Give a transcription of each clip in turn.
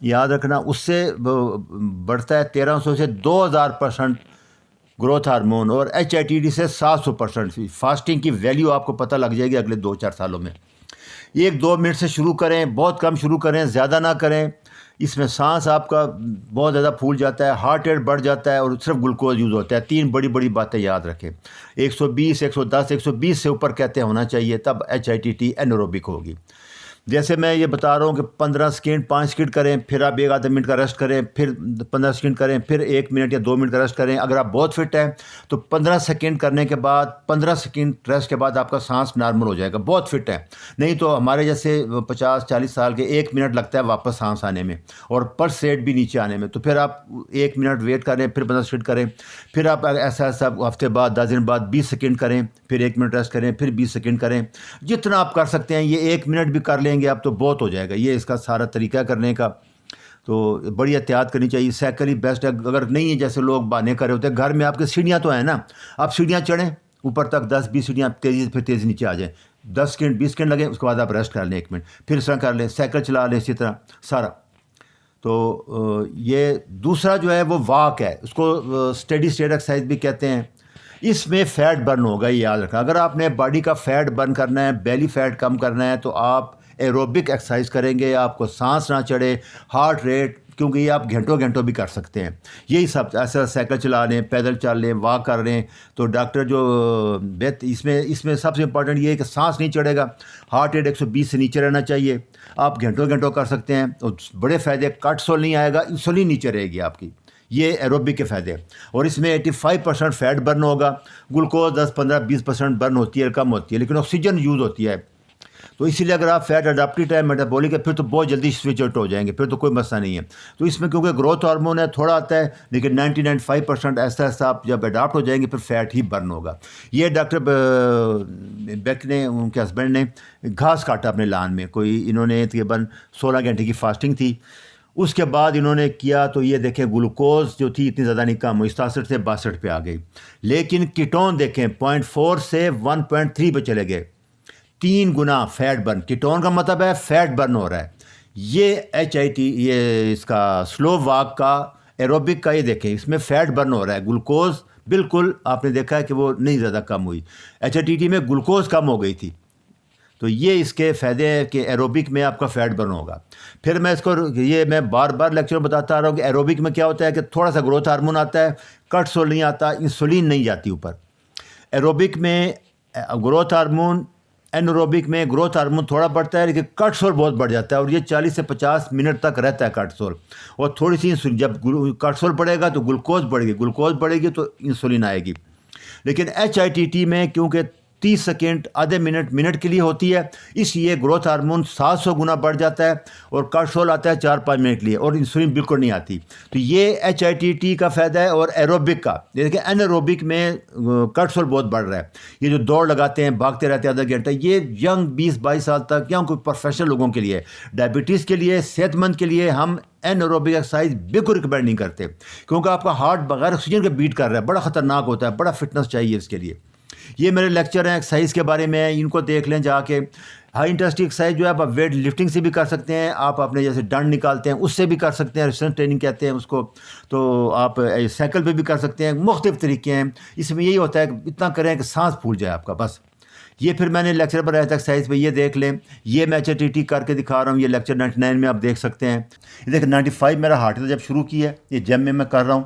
یاد رکھنا اس سے بڑھتا ہے 1300 سے 2000% گروتھ ہارمون، اور ایچ آئی ٹی ڈی سے 700%. فاسٹنگ کی ویلیو آپ کو پتہ لگ جائے گی اگلے 2-4 سالوں میں. 1-2 منٹ سے شروع کریں، بہت کم شروع کریں، زیادہ نہ کریں. اس میں سانس آپ کا بہت زیادہ پھول جاتا ہے، ہارٹ ریٹ بڑھ جاتا ہے، اور صرف گلوکوز یوز ہوتا ہے. 3 بڑی بڑی باتیں یاد رکھیں. 120 110 120 سے اوپر کہتے ہیں ہونا چاہیے، تب ایچ آئی ٹی ٹی انیروبک ہوگی. جیسے میں یہ بتا رہا ہوں کہ 15 سیکنڈ 5 سیکنڈ کریں، پھر آپ 1 آدھا منٹ کا ریسٹ کریں، پھر 15 سیکنڈ کریں، پھر 1 منٹ یا 2 منٹ کا ریسٹ کریں. اگر آپ بہت فٹ ہیں تو 15 سیکنڈ کرنے کے بعد 15 سیکنڈ ریسٹ کے بعد آپ کا سانس نارمل ہو جائے گا، بہت فٹ ہے. نہیں تو ہمارے جیسے 50-40 سال کے 1 منٹ لگتا ہے واپس سانس آنے میں، اور پلس ریٹ بھی نیچے آنے میں. تو پھر آپ 1 منٹ ویٹ کریں، پھر 15 سیکنڈ کریں، پھر آپ ایسا ہفتے بعد 10 دن بعد 20 سیکنڈ کریں، پھر 1 منٹ ریسٹ کریں، پھر 20 سیکنڈ کریں. جتنا آپ کر سکتے ہیں، یہ 1 منٹ بھی کر لیں گے آپ تو بہت ہو جائے گا. یہ اس کا سارا طریقہ کرنے کا. تو بڑی احتیاط کرنی چاہیے. سائیکل ہی بیسٹ ہے. اگر نہیں ہے جیسے لوگ بہانے کر رہے ہوتے ہیں، گھر میں آپ کے سیڑھیاں تو ہیں نا، آپ سیڑھیاں چڑھیں اوپر تک 10-20 سیڑھیاں تیزی سے، پھر تیزی نیچے آ جائیں. 10 سیکنڈ 20 سیکنڈ لگیں، اس کے بعد آپ ریسٹ کر لیں 1 منٹ، پھر اس طرح کر لیں، سائیکل چلا لیں اسی طرح سارا. تو یہ دوسرا جو ہے وہ واک ہے، اس کو اسٹیڈی اسٹیٹ ایکسرسائز بھی کہتے ہیں. اس میں فیٹ برن ہوگا، یہ یاد رکھنا. اگر آپ نے باڈی کا فیٹ برن کرنا ہے، بیلی فیٹ کم کرنا ہے، تو آپ ایروبک ایکسرسائز کریں گے. آپ کو سانس نہ چڑھے، ہارٹ ریٹ، کیونکہ یہ آپ گھنٹوں گھنٹوں بھی کر سکتے ہیں. یہی سب ایسا سائیکل چلا لیں، پیدل چل لیں، واک کر لیں. تو ڈاکٹر جو اس میں سب سے امپورٹنٹ یہ ہے کہ سانس نہیں چڑھے گا، ہارٹ ریٹ 120 سے نیچے رہنا چاہیے. آپ گھنٹوں گھنٹوں کر سکتے ہیں. اور بڑے فائدے، کارٹسول نہیں آئے گا، انسولین نیچے رہے گی آپ کی. یہ ایروبک کے فائدے ہیں. اور اس میں 85% فیٹ برن ہوگا. گلوکوز 10-15-20% برن ہوتی ہے، کم ہوتی ہے، لیکن آکسیجن یوز ہوتی ہے. تو اسی لیے اگر آپ فیٹ اڈاپٹیو ٹائم میٹابولک ہے، پھر تو بہت جلدی سوئچ آؤٹ ہو جائیں گے، پھر تو کوئی مسئلہ نہیں ہے. تو اس میں کیونکہ گروتھ ہارمون ہے، تھوڑا آتا ہے، لیکن 90-95% ایسا آپ جب اڈاپٹ ہو جائیں گے پھر فیٹ ہی برن ہوگا. یہ ڈاکٹر بیک نے، ان کے ہسبینڈ نے گھاس کاٹا اپنے لان میں، کوئی انہوں نے تقریباً 16 گھنٹے کی فاسٹنگ تھی. اس کے بعد انہوں نے کیا تو یہ دیکھیں گلوکوز جو تھی اتنی زیادہ نہیں کم ہوئی، 67 سے 62 پہ آ گئی. لیکن کیٹون دیکھیں 0.4 سے 1.3 پہ چلے گئے، 3 گنا فیٹ برن. کیٹون کا مطلب ہے فیٹ برن ہو رہا ہے. یہ ایچ آئی ٹی، یہ اس کا سلو واک کا، ایروبک کا، یہ دیکھیں اس میں فیٹ برن ہو رہا ہے. گلوکوز بالکل آپ نے دیکھا ہے کہ وہ نہیں زیادہ کم ہوئی. ایچ آئی ٹی ٹی میں گلوکوز کم ہو گئی تھی. تو یہ اس کے فائدے ہیں کہ ایروبک میں آپ کا فیٹ برن ہوگا. پھر میں اس کو، یہ میں بار بار لیکچر بتاتا رہا ہوں کہ ایروبک میں کیا ہوتا ہے کہ تھوڑا سا گروتھ ہارمون آتا ہے، کارٹسول نہیں آتا، انسولین نہیں جاتی اوپر. ایروبک میں گروتھ ہارمون، انیروبک میں گروتھ ہارمون تھوڑا بڑھتا ہے، لیکن کارٹسول بہت بڑھ جاتا ہے، اور یہ 40 سے 50 منٹ تک رہتا ہے کارٹسول. اور تھوڑی سی جب کارٹسول بڑھے گا تو گلوکوز بڑھے گی، گلوکوز بڑھے گی تو انسولین آئے گی. لیکن ایچ آئی ٹی ٹی میں کیونکہ 30 سیکنڈ آدھے منٹ کے لیے ہوتی ہے، اس لیے گروتھ ہارمون 700 گنا بڑھ جاتا ہے، اور کارٹسول آتا ہے 4-5 منٹ کے لیے، اور انسولین بالکل نہیں آتی. تو یہ ایچ آئی ٹی ٹی کا فائدہ ہے. اور ایروبک کا دیکھیں، انیروبک میں کارٹسول بہت بڑھ رہا ہے. یہ جو دوڑ لگاتے ہیں، بھاگتے رہتے ہیں آدھا گھنٹہ، یہ ینگ 20-22 سال تک یا کوئی پروفیشنل لوگوں کے لیے، ڈائبٹیز کے لیے، صحت مند کے لیے ہم انیروبک ایکسرسائز بالکل ریکمینڈ نہیں کرتے، کیونکہ آپ کا ہارٹ بغیر آکسیجن کے بیٹ کر رہا ہے، بڑا خطرناک ہوتا ہے، بڑا فٹنس چاہیے اس کے لیے. یہ میرے لیکچر ہیں ایکسرسائز کے بارے میں، ان کو دیکھ لیں جا کے. ہائی انٹینسٹی ایکسرسائز جو ہے آپ ویٹ لفٹنگ سے بھی کر سکتے ہیں، آپ اپنے جیسے ڈنڈ نکالتے ہیں اس سے بھی کر سکتے ہیں، ریزسٹنس ٹریننگ کہتے ہیں اس کو. تو آپ سائیکل پہ بھی کر سکتے ہیں. مختلف طریقے ہیں. اس میں یہی ہوتا ہے کہ اتنا کریں کہ سانس پھول جائے آپ کا، بس. یہ پھر میں نے لیکچر پر رہا تھا ایکسرسائز پہ، یہ دیکھ لیں. یہ میں ایچ آئی ٹی ٹی کر کے دکھا رہا ہوں، یہ لیکچر 99 میں آپ دیکھ سکتے ہیں. یہ دیکھیں 95 میرا ہارٹ جب شروع کیا ہے، یہ جم میں کر رہا ہوں.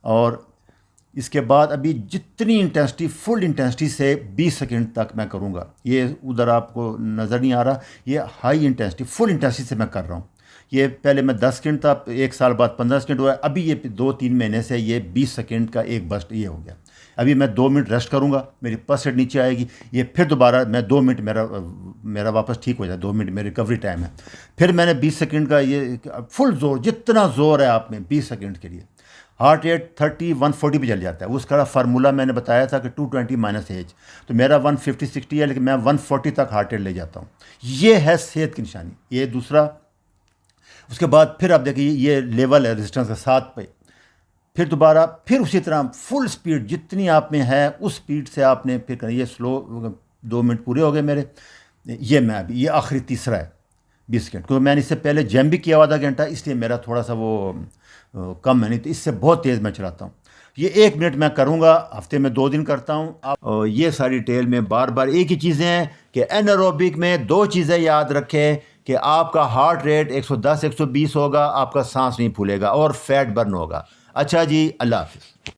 اور اس کے بعد ابھی جتنی انٹینسٹی، فل انٹینسٹی سے 20 سیکنڈ تک میں کروں گا. یہ ادھر آپ کو نظر نہیں آ رہا، یہ ہائی انٹینسٹی، فل انٹینسٹی سے میں کر رہا ہوں. یہ پہلے میں 10 سیکنڈ تھا، 1 سال بعد 15 سیکنڈ ہوا ہے، ابھی یہ 2-3 مہینے سے یہ 20 سیکنڈ کا ایک بسٹ یہ ہو گیا. ابھی میں 2 منٹ ریسٹ کروں گا، میری پلس ریٹ نیچے آئے گی. یہ پھر دوبارہ میں 2 منٹ میرا واپس ٹھیک ہو جائے، 2 منٹ میری ریکوری ٹائم ہے. پھر میں نے 20 سیکنڈ کا یہ فل زور، جتنا زور ہے آپ میں 20 سیکنڈ کے لیے. ہارٹ ریٹ 30-140 پہ چل جاتا ہے. اس کا فارمولہ میں نے بتایا تھا کہ 220 مائنس ایج، تو میرا 150-60 ہے، لیکن میں 140 تک ہارٹ ریٹ لے جاتا ہوں. یہ ہے صحت کی نشانی. یہ دوسرا. اس کے بعد پھر آپ دیکھیے یہ لیول ہے ریزسٹنس کا 7 پہ. پھر دوبارہ پھر اسی طرح فل سپیڈ جتنی آپ میں ہے اس سپیڈ سے آپ نے پھر کریں. یہ سلو 2 منٹ پورے ہو گئے میرے. یہ میں ابھی یہ آخری تیسرا ہے. 20 سیکنڈ، کیونکہ میں نے اس سے پہلے جم بھی کیا ہوا آدھا گھنٹہ، اس لیے میرا تھوڑا سا وہ کم ہے، نہیں تو اس سے بہت تیز میں چلاتا ہوں۔ یہ 1 منٹ میں کروں گا، ہفتے میں 2 دن کرتا ہوں۔ یہ ساری ڈیٹیل میں بار بار ایک ہی چیزیں ہیں کہ انیروبک میں 2 چیزیں یاد رکھیں کہ آپ کا ہارٹ ریٹ 110 120 ہوگا، آپ کا سانس نہیں پھولے گا اور فیٹ برن ہوگا۔ اچھا جی، اللہ حافظ۔